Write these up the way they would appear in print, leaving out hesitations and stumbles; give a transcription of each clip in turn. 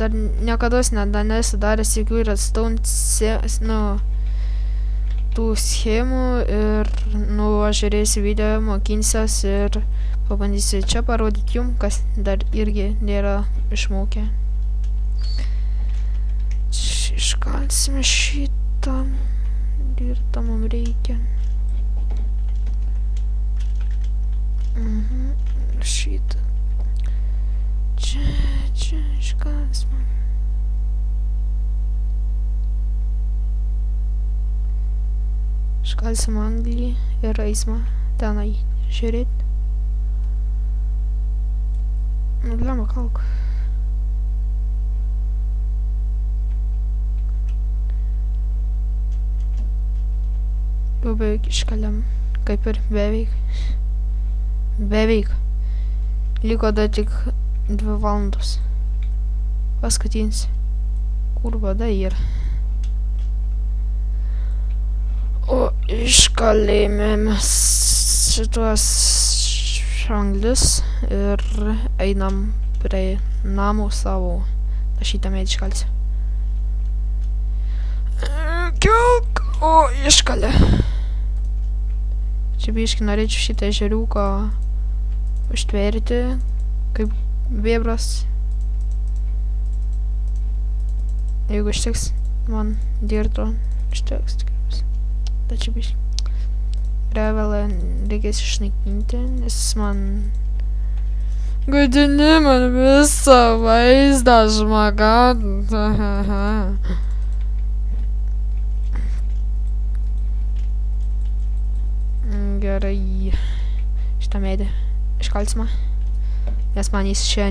dar niekada nesu daręs jokių redstone tų schemų ir aš žiūrėsiu video, mokinsiuos ir pabandysiu čia parodyti jums, kas dar irgi nėra išmokę. Iškalsime šitą ir tą mums reikia. Šitą. Čia iškalsime. Iškalsim anglį ir eisime tenai žiūrėti. Lemma kalk. Jau beveik iškaliam, kaip ir beveik. Liko dar tik 2 valandos. Paskutinis. Kur vada yra? O iškalėme mes šituos anglius ir einam prie namų savo. Šitą medį iškalsiu. Kelk! O iškalė. Čia biškai norėčiau šitą ežeriuką užtverti, kaip bėbras. Jeigu ištiks man dirto, ištiks tikriausiai. Tačiau biškai. Gravelą reikės išnaikinti, nes man gadini man visą vaizdą, žmaga. Gerai. Šitą medį iškalsime, nes man jis čia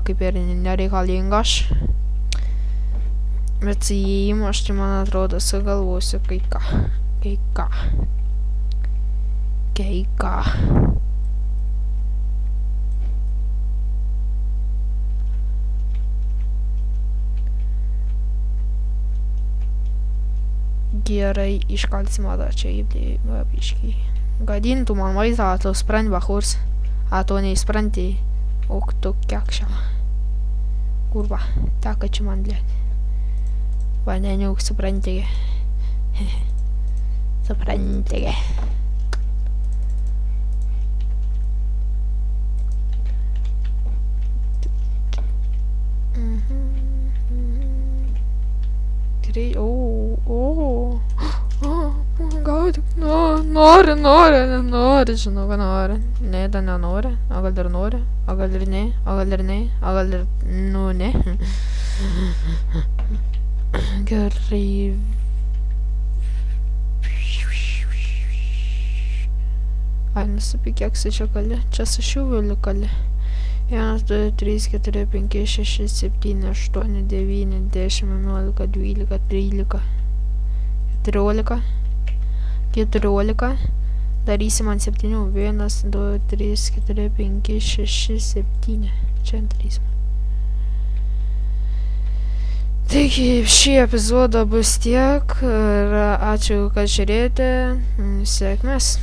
kaip ir nereikalingas. Bet su įėjimu aš tai, man atrodo, sugalvosiu kai ką. Gerai, iškalsime dar čia biškai. Gadintų man vaizdą, a tu spranti bachurs. A tu neįspranti. Ok, tu kiekšia. Kurva, teka čia man blėt. Vandeniuk, supranti. Supranti. Gerai, gaudyk, nenori, žinau, kad nori. Ne, dar nenori, o gal ir nori, o gal ir ne, o gal ir ne, o gal ir, ne. Gerai. Ai, nesupi, kiek su čia kali? Čia su šiuveliu kali. 1, 2, 3, 4, 5, 6, 7, 8, 9, 10, 11, 12, 13, 14. Darysim ant 7. 1, 2, 3, 4, 5, 6, 7. Čia ant 3. Taigi, šį epizodą bus tiek ir ačiū, kad žiūrėjote. Sėkmės.